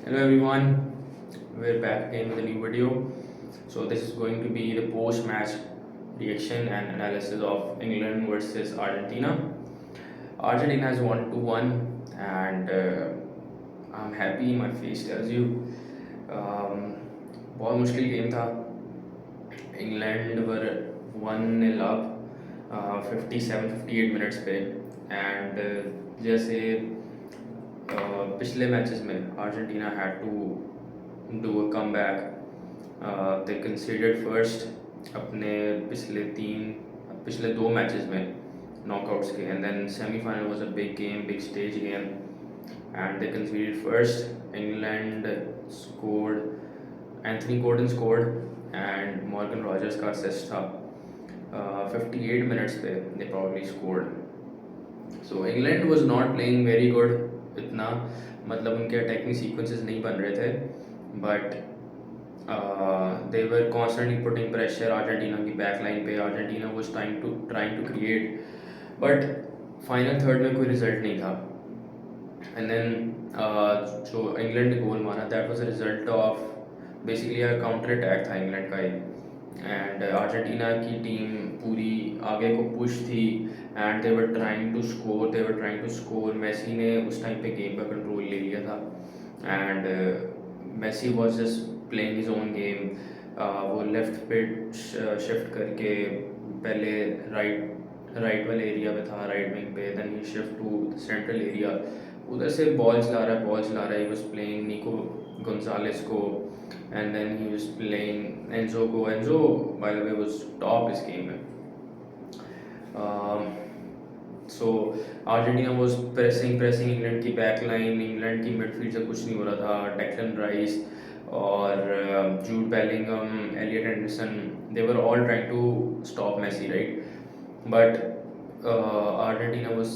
Hello everyone, we're back again with a new video. So this is going to be the post-match reaction and analysis of England versus Argentina. Argentina has won 2-1 and I'm happy, my face tells you. Um, बहुत मुश्किल game था. England were 1-0 up 57-58 minutes पे and जैसे पिछले matches में Argentina had to do a come back. They considered first अपने पिछले दो मैचेस में नॉकआउट्स के and then semifinal was a big game, big stage game and they considered first. England scored, Anthony Gordon scored and Morgan Rogers का assist था 58 minutes पे they probably scored. So England was not playing very good. इतना मतलब उनके attacking sequences नहीं बन रहे थे but they were constantly putting pressure Argentina की बैक लाइन पे. Argentina was trying to create but final third में कोई रिजल्ट नहीं था. एंड देन जो इंग्लैंड ने गोल मारा that was a result of basically a counter attack था इंग्लैंड का ही. एंड अर्जेंटीना की टीम पूरी आगे को पुश थी and they were trying to score. Messi ने उस टाइम पे गेम का कंट्रोल ले लिया था and Messi was just playing his own game. वो लेफ्ट पे शिफ्ट करके पहले राइट वाले एरिया पे था, राइट विंग पे, then he shift to central area. उधर से बॉल चला रहा है. He was playing Nico Gonzalez को and then he was playing Enzo को. Enzo by the way was top इस game में. So Argentina was pressing England की back line, England की midfield से कुछ नहीं हो रहा था. Declan Rice और Jude Bellingham, Elliot Anderson, they were all trying to stop Messi, right? But Argentina was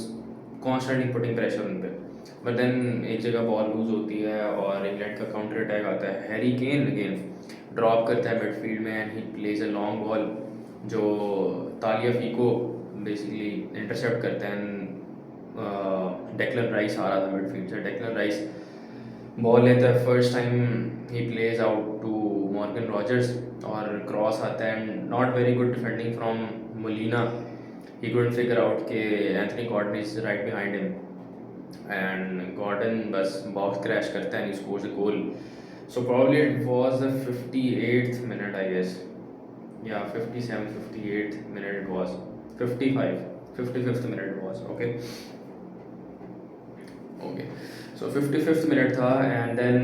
constantly putting pressure उन पे. बट देन एक जगह बॉल लूज होती है और इंग्लैंड का काउंटर अटैक आता है. हैरी केन अगेन ड्रॉप करता है मिडफील्ड में and he plays a long ball जो तालियाफिको बेसिकली इंटरसेप्ट करते हैं. डेक्लन राइस आ रहा था मिडफील्ड से. डेक्लन राइस बॉल लेता है, first time he plays out to Morgan Rogers और क्रॉस आता है and not very good defending from Molina. He couldn't figure out के Anthony Gordon is right behind him and Gordon बस box crash करता है and he scores a goal. So probably it was the 58th minute I guess. Yeah, 57th, 58th minute it was. 55th minute it was. Okay. So 55th minute था and then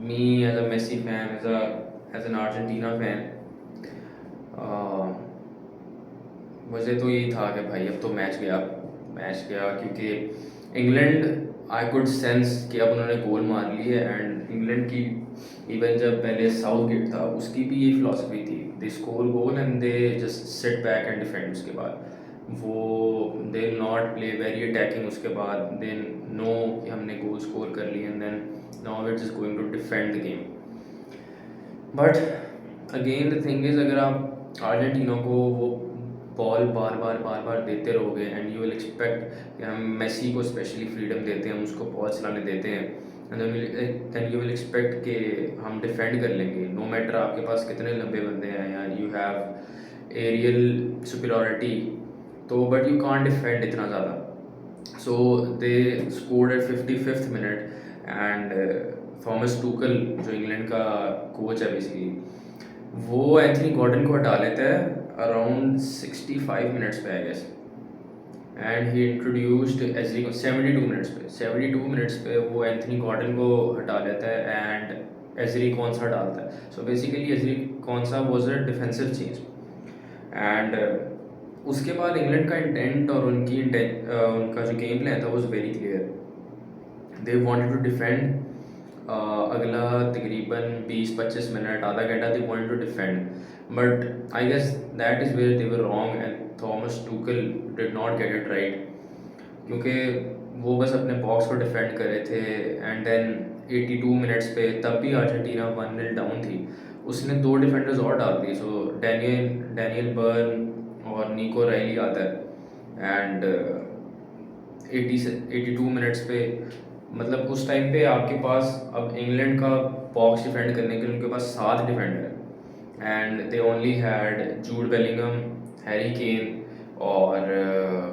me as a Messi fan, as an Argentina fan, मुझे तो यही था कि भाई अब तो match गया क्योंकि इंग्लैंड आई कुड सेंस कि अब उन्होंने गोल मार ली है. एंड इंग्लैंड की इवन जब पहले साउथ गेट था उसकी भी ये फिलॉसफी थी, they score goal and they just sit back and defend. उसके बाद वो they not play very attacking. उसके बाद दे नो कि हमने गोल स्कोर कर ली and then now it is going to defend the game. But again the thing is अगर आप अर्जेंटीना को वो बॉल बार देते रहोगे एंड यू विल एक्सपेक्ट कि हम मेसी को स्पेशली फ्रीडम देते हैं, हम उसको बॉल चलाने देते हैं and then you will expect कि हम डिफेंड कर लेंगे नो मैटर आपके पास कितने लंबे बंदे हैं या यू हैव एरियल सुपीरियरिटी. तो बट यू कांट डिफेंड इतना ज़्यादा. So they scored at 55th minute and Thomas Tuchel जो इंग्लैंड का कोच है बेसिकली, वो एंथनी गॉर्डन को हटा लेता है अराउंड 65 मिनट्स पे I guess and he introduced एजरी को 72 मिनट्स पे वो एंथनी गॉर्डन को हटा लेता है एंड एजरी कौनसा डालता है. सो बेसिकली एजरी कौनसा was a defensive change and उसके बाद इंग्लैंड का इंटेंट और उनका जो गेम प्लान था was very clear. They wanted to defend. अगला तकरीबन 20-25 मिनट, आधा घंटा they wanted to defend. But I guess that is where they were wrong and Thomas Tuchel did not get it right क्योंकि वो बस अपने box को डिफेंड कर रहे थे. एंड देन 82 मिनट्स पे तब भी अर्जेंटीना 1-0 डाउन थी. उसने 2 डिफेंडर्स और डाल दिए. सो डैनियल बर्न और निको राइली आता है एंड 82 मिनट्स पे मतलब उस टाइम पे आपके पास अब इंग्लैंड का बॉक्स डिफेंड करने के लिए उनके पास 7 डिफेंडर है, and they only had Jude Bellingham, Harry Kane और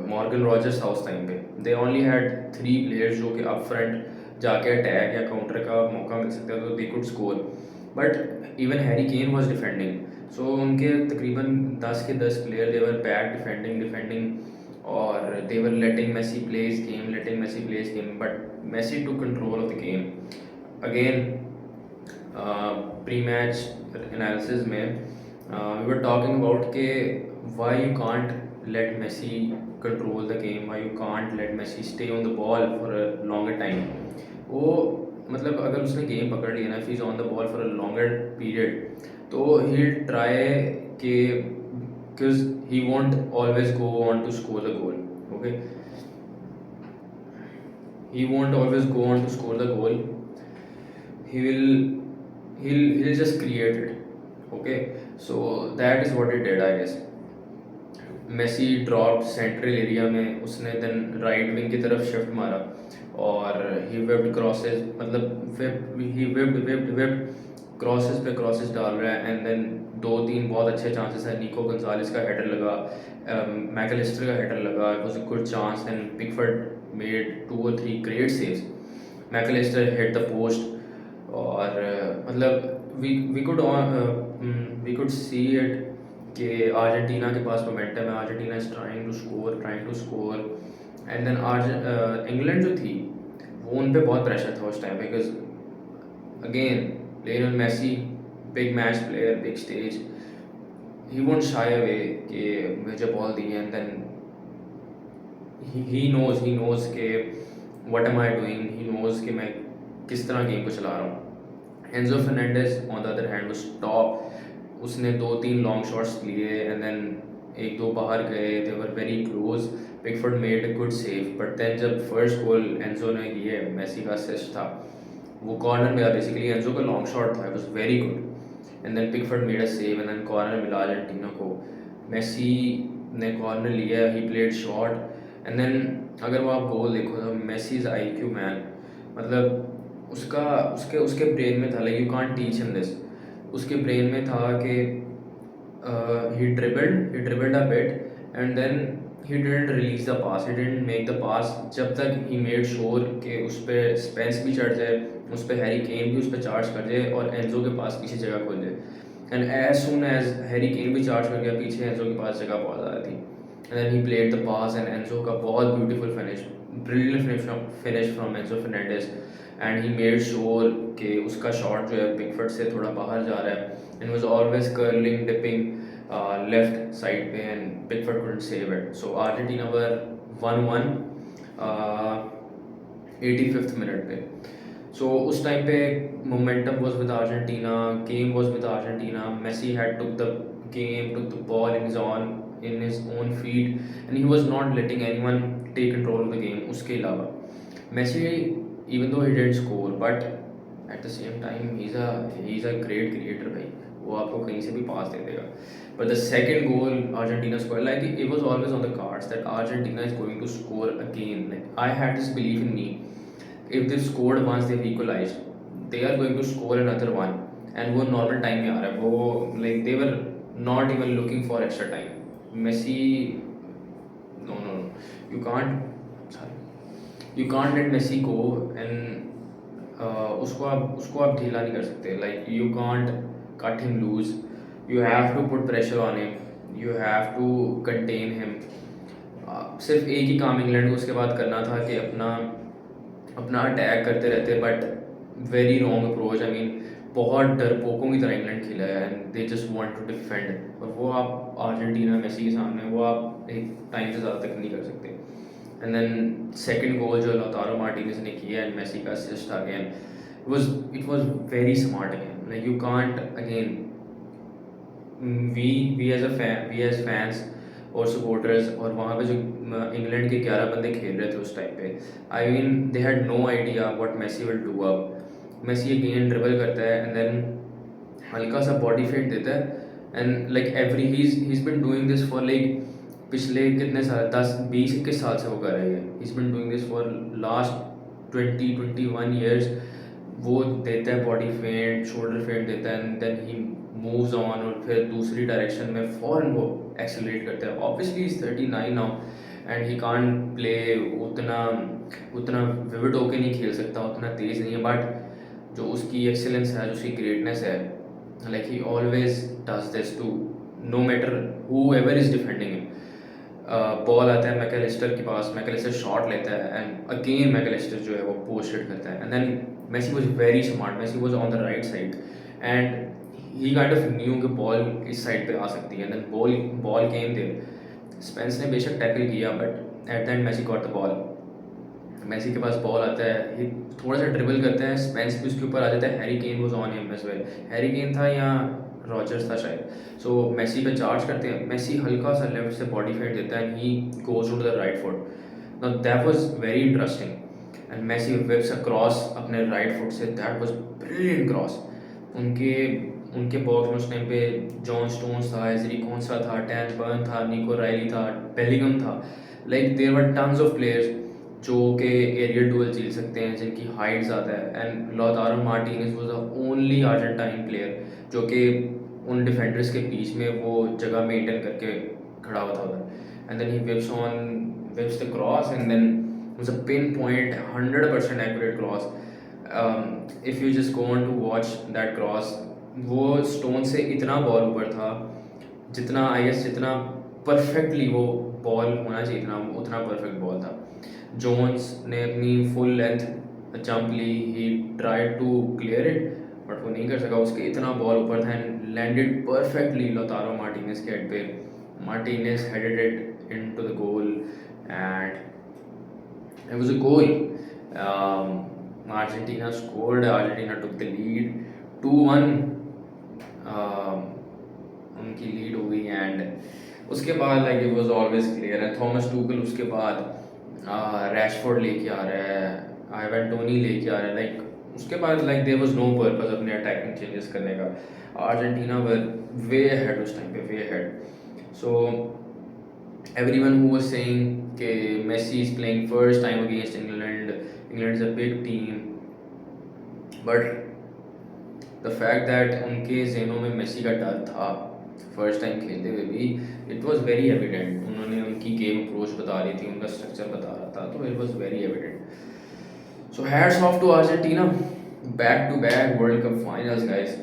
मॉर्गन रॉजर्स था उस टाइम पे। दे ओनली हैड 3 प्लेयर्स जो कि अप फ्रंट जाके अटैक या काउंटर का मौका मिल सकता है तो they could score. But even Harry Kane was defending, so उनके तकरीबन 10 के 10 player they were back defending, और they were letting Messi play his game, letting Messi play his game, but Messi took control of the game. Again, pre-match analysis में we were talking about के why you can't let Messi control the game, why you can't let Messi stay on the ball for a longer time. वो मतलब अगर उसने game पकड़ लिया ना, if he's on the ball for a longer period, तो he'll try के because he won't always go on to score the goal. Okay, he won't always go on to score the goal. He will he'll just create it. Okay, so that is what he did, I guess. Messi drop central area में, उसने then right wing की तरफ shift मारा और ही webbed crosses, मतलब webbed crosses पे crosses डाल रहा है, एंड देन 2-3 बहुत अच्छे चांसेस हैं। निको गंजालेस का हेडर लगा, मैकलिस्टर का हेडर लगा, it was a good chance, and Pickford made 2 or 3 great saves. Mac Allister hit the post, और मतलब वी कुड सी इट कि अर्जेंटीना के पास मोमेंटम है, Argentina is trying to score, and then England जो थी वो उन पे बहुत प्रेशर था उस time, because again Lionel Messi, big match player, big stage, he won't shy away कि मुझे बॉल दी है, एंड देन ही नोज के what am I doing, he knows कि मैं किस तरह गेम को चला रहा हूँ। Enzo Fernandez on the other hand was top, उसने 2-3 लॉन्ग शॉट्स लिए एंड देन 1-2 बाहर गए, they were very close, Pickford made a good save, but then जब फर्स्ट गोल एंजो ने किए, मेसी का असिस्ट था, वो कॉर्नर मिला, बेसिकली एंजो का लॉन्ग शॉट था, it was very good, and then Pickford made a save, and then corner मिला अर्जेंटीना को। मेसी ने कॉर्नर लिया, he played shot, and then अगर वो आप गोल देखो तो मेसी इज IQ मैन, मतलब उसका उसके उसके ब्रेन में था, like you can't teach him this, उसके ब्रेन में था कि he dribbled a bit, and then he didn't release the pass, he didn't make the pass जब तक he made sure कि उस पर स्पेंस भी चढ़ जाए, उस पर हैरी केन भी उस पर चार्ज कर जाए और एंजो के पास पीछे जगह खुल जाए, and as soon as Harry Kane भी चार्ज कर गया पीछे, एंजो के पास जगह बहुत ज़्यादा थी, and then he played the pass, and Enzo का बहुत beautiful finish, brilliant finish from Enzo Fernandez, and he made sure कि उसका शॉट जो है पिकफोर्ड से थोड़ा बाहर जा रहा है, and was always curling, dipping left side पे, and Pickford couldn't save it. So Argentina were 1-1 uh, 85th minute पे. So उस टाइम पे momentum was with Argentina, game was with Argentina. Messi had took the game, took the ball in his own feet, and he was not letting anyone take control of the game. उसके अलावा Messi, even though he didn't score, but at the same time he's a great creator भाई, वो आपको कहीं से भी पास दे देगा। But the second goal Argentina scored, like it was always on the cards that Argentina is going to score again. Like I had this belief in me, if they scored once, they've equalized, they are going to score another one, and वो normal time में आ रहा है, वो like they were not even looking for extra time. Messi, no, you can't, sorry, you can't let Messi go, and उसको आप ढीला नहीं कर सकते, like you can't cut him loose, you have to put pressure on him, you have to contain him. सिर्फ एक ही काम England को उसके बाद करना था कि अपना अटैक करते रहते, but very wrong approach, I mean बहुत डरपोकों की तरह इंग्लैंड खेला है, and they just want to defend, और वो आप अर्जेंटीना मेसी के सामने वो आप एक टाइम से ज़्यादा तक नहीं कर सकते। एंड देन सेकंड गोल जो लौतारो मार्टिनेज ने किया एंड मेसी का assist again, it was very smart again, like you can't again, we as fans और supporters, और वहाँ पे जो इंग्लैंड के 11 बंदे खेल रहे थे उस टाइम पे, I mean they had no idea what Messi will do. अब मेसी अगेन ड्रिबल करता है एंड देन हल्का सा बॉडी फेट देता है, and like every he's been doing this for like पिछले कितने साल, 10-20-21 साल से वो कर रहे हैं, he's been doing this for last 20-21 years वो देता है बॉडी फेंट, शोल्डर फेंट देता है, and then he moves on और फिर दूसरी डायरेक्शन में फ़ौरन वो एक्सेलरेट करता है. Obviously is 39 now and he can't play उतना उतना विविड होके नहीं खेल सकता, उतना तेज़ नहीं है, बट जो उसकी एक्सेलेंस है, जो उसकी ग्रेटनेस है, like he always does this too no matter whoever is defending him. Ball आता है मैकलिस्टर के पास, मैकलिस्टर शॉट लेता है एंड अगेन मैकलिस्टर जो है वो पोस्ट हिट करता है, and then Messi was very smart. Messi was on the right side and he kind of knew कि बॉल इस साइड पे आ सकती है, and then ball came there. Spence ने बेशक टैकल किया but at the end Messi got the ball. Messi के पास बॉल आता है, ये थोड़ा सा ड्रिबल करता है, स्पेंस भी उसके ऊपर आ जाता है. Harry Kane was on him as well. Harry Kane था या रॉजर्स था शायद. सो मेसी पे चार्ज करते हैं, मेसी हल्का सा लेफ्ट से बॉडी फेंट देता है and he goes to the right foot. Now that was very interesting and Messi whips across अपने राइट फुट से. That was brilliant cross. उनके उनके बॉक्स में उस टाइम पे जॉन स्टोन्स था, एजरी कॉन्सा था, टैन बर्न था, निको राइली था, बेलिंगम था. Like there were tons of players जो कि एरियल डुअल झेल सकते हैं, जिनकी हाइट ज़्यादा है. And Lautaro Martinez was the only Argentine player जो कि उन डिफेंडर्स के बीच में वो जगह मेंटेन करके खड़ा हुआ था. And then he whips the cross and then it was a pinpoint 100% accurate cross. If you just go on to watch that cross, वो स्टोन से इतना बॉल ऊपर था जितना आई गेस जितना परफेक्टली वो बॉल होना चाहिए था उतना परफेक्ट बॉल था. जोन्स ने अपनी फुल लेंथ जंप ली, he tried to clear it but वो नहीं कर सका. उसके इतना बॉल ऊपर था and landed perfectly Lautaro Martinez के हेड पे. Martinez headed it into the goal and it was a goal. Argentina scored. Argentina took the lead 2-1. उनकी लीड हो गई एंड उसके बाद like it was always clear है. थॉमस टूकल उसके बाद रैशफोर्ड लेके आ रहा है, आइवन टोनी लेके आ रहा है. लाइक उसके बाद like there was no purpose अपने अटैकिंग चेंजेस करने का. अर्जेंटीना वर वे अहेड उस टाइम पे, way ahead. So everyone who was saying कि Messi is playing first time against England, England is a big team, but the fact that उनके ज़हनों में Messi का डर था फर्स्ट टाइम खेलते हुए भी, इट वाज वेरी एविडेंट. उन्होंने उनकी गेम अप्रोच बता रही थी, उनका स्ट्रक्चर बता रहा था, तो it was very evident. So hats off to Argentina, back to back world cup finals guys.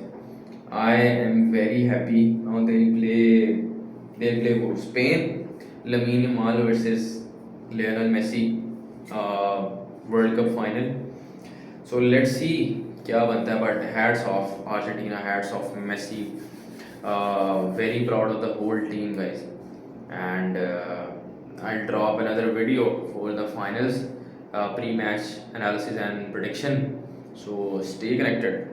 I am very happy. Now they'll play Spain, Lamine Yamal versus Lionel Messi, World Cup final. So let's see क्या बनता है. But hats off Argentina, hats off Messi. Very proud of the whole team guys. And I'll drop another video for the finals, pre-match analysis and prediction. So stay connected.